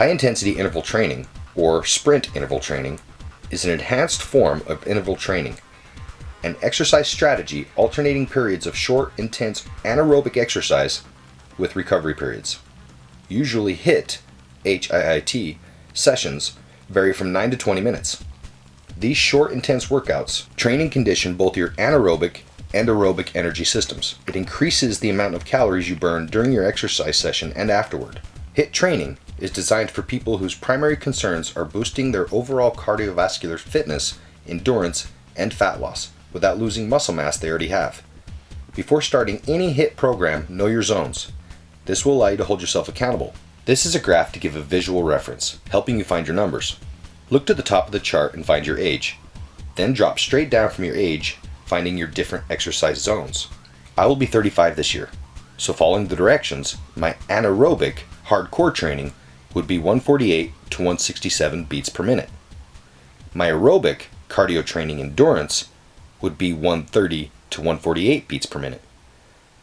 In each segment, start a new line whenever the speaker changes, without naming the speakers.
High-intensity interval training, or sprint interval training, is an enhanced form of interval training, an exercise strategy alternating periods of short, intense anaerobic exercise with recovery periods. Usually HIIT sessions vary from 9 to 20 minutes. These short, intense workouts train and condition both your anaerobic and aerobic energy systems. It increases the amount of calories you burn during your exercise session and afterward. HIIT training is designed for people whose primary concerns are boosting their overall cardiovascular fitness, endurance, and fat loss without losing muscle mass they already have. Before starting any HIIT program, know your zones. This will allow you to hold yourself accountable. This is a graph to give a visual reference, helping you find your numbers. Look to the top of the chart and find your age. Then drop straight down from your age, finding your different exercise zones. I will be 35 this year, so following the directions, my anaerobic hardcore training would be 148 to 167 beats per minute. My aerobic cardio training endurance would be 130 to 148 beats per minute.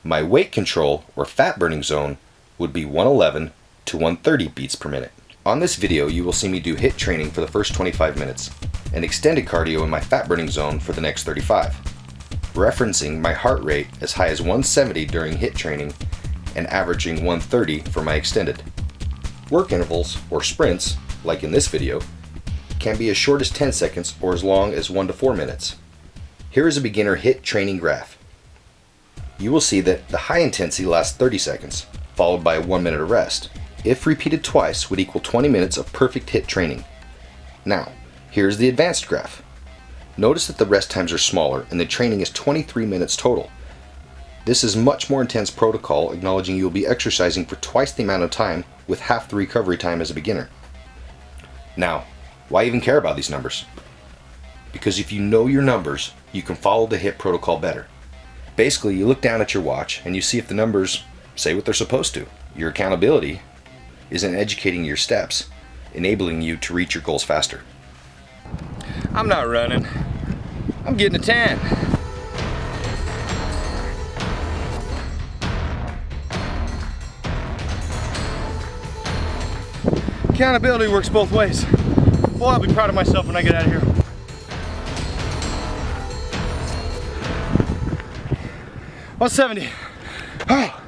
My weight control or fat burning zone would be 111 to 130 beats per minute. On this video, you will see me do HIIT training for the first 25 minutes and extended cardio in my fat burning zone for the next 35, referencing my heart rate as high as 170 during HIIT training and averaging 130 for my extended. Work intervals, or sprints, like in this video, can be as short as 10 seconds or as long as 1 to 4 minutes. Here is a beginner HIIT training graph. You will see that the high intensity lasts 30 seconds, followed by 1 minute of rest. If repeated twice, would equal 20 minutes of perfect HIIT training. Now, here's the advanced graph. Notice that the rest times are smaller and the training is 23 minutes total. This is much more intense protocol, acknowledging you will be exercising for twice the amount of time with half the recovery time as a beginner. Now, why even care about these numbers? Because if you know your numbers, you can follow the HIIT protocol better. Basically, you look down at your watch and you see if the numbers say what they're supposed to. Your accountability is in educating your steps, enabling you to reach your goals faster.
I'm not running. I'm getting a tan. Accountability works both ways. Boy, I'll be proud of myself when I get out of here. $170. Oh.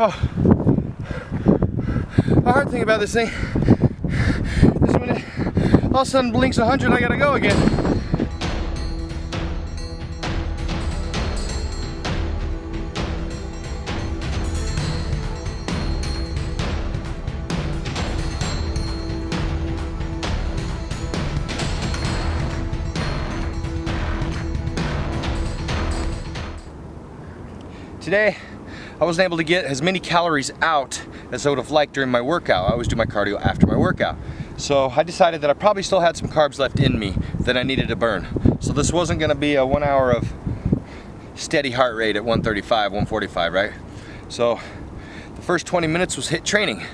Oh. The hard thing about this thing is when it all of a sudden blinks 100, I gotta go again. Today, I wasn't able to get as many calories out as I would have liked during my workout. I always do my cardio after my workout. So I decided that I probably still had some carbs left in me that I needed to burn. So this wasn't gonna be a 1 hour of steady heart rate at 135, 145, right? So the first 20 minutes was HIIT training.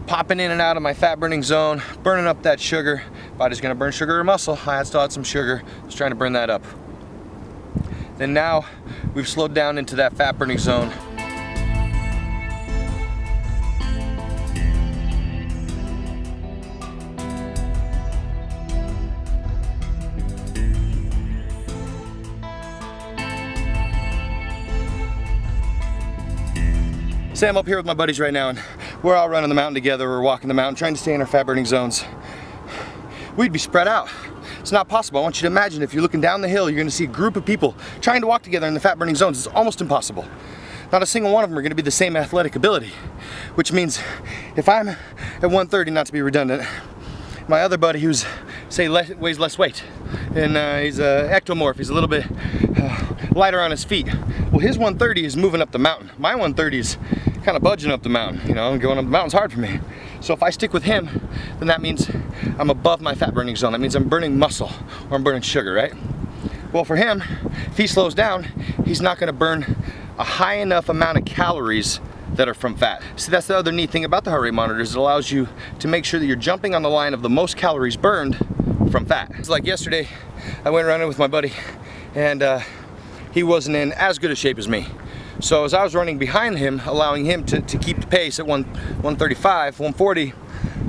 Popping in and out of my fat burning zone, burning up that sugar. Body's gonna burn sugar or muscle. I still had some sugar, just trying to burn that up. Then now we've slowed down into that fat burning zone. Say I'm up here with my buddies right now and we're all running the mountain together, we're walking the mountain, trying to stay in our fat burning zones. We'd be spread out. It's not possible. I want you to imagine if you're looking down the hill, you're gonna see a group of people trying to walk together in the fat burning zones. It's almost impossible. Not a single one of them are gonna be the same athletic ability, which means if I'm at 130, not to be redundant, my other buddy who's, say, weighs less weight, and he's an ectomorph, he's a little bit lighter on his feet. Well, his 130 is moving up the mountain. My 130 is kind of budging up the mountain, you know, going up the mountain's hard for me. So if I stick with him, then that means I'm above my fat burning zone. That means I'm burning muscle or I'm burning sugar, right? Well, for him, if he slows down, he's not gonna burn a high enough amount of calories that are from fat. See, that's the other neat thing about the heart rate monitors. It allows you to make sure that you're jumping on the line of the most calories burned from fat. It's like yesterday, I went running with my buddy and he wasn't in as good a shape as me. So as I was running behind him, allowing him to keep the pace at 135, 140,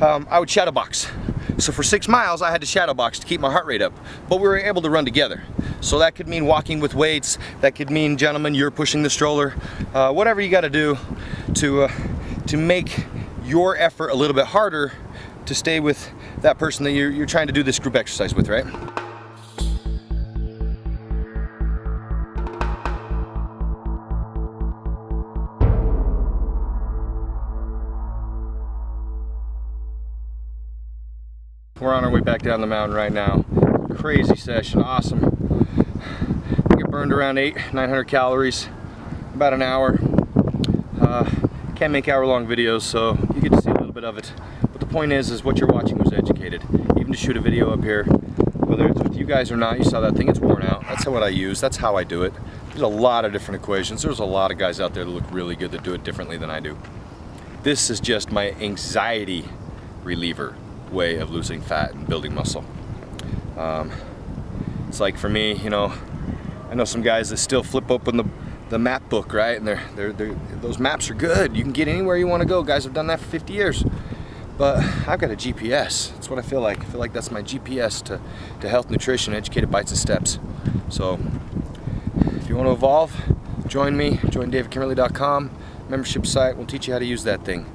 I would shadow box. So for 6 miles, I had to shadow box to keep my heart rate up. But we were able to run together. So that could mean walking with weights. That could mean, gentlemen, you're pushing the stroller. Whatever you got to do to make your effort a little bit harder to stay with that person that you're trying to do this group exercise with, right? We're on our way back down the mountain right now. Crazy session, awesome. I think I burned around 900 calories, about an hour. Can't make hour-long videos, so you get to see a little bit of it. But the point is what you're watching was educated. Even to shoot a video up here, whether it's with you guys or not, you saw that thing, it's worn out. That's what I use, that's how I do it. There's a lot of different equations. There's a lot of guys out there that look really good that do it differently than I do. This is just my anxiety reliever way of losing fat and building muscle. It's like for me, you know, I know some guys that still flip open the map book, right? And those maps are good. You can get anywhere you want to go. Guys have done that for 50 years. But I've got a GPS. That's what I feel like. I feel like that's my GPS to health, nutrition, educated bites and steps. So if you want to evolve, join me. Join davidkimmerle.com. Membership site. We'll teach you how to use that thing.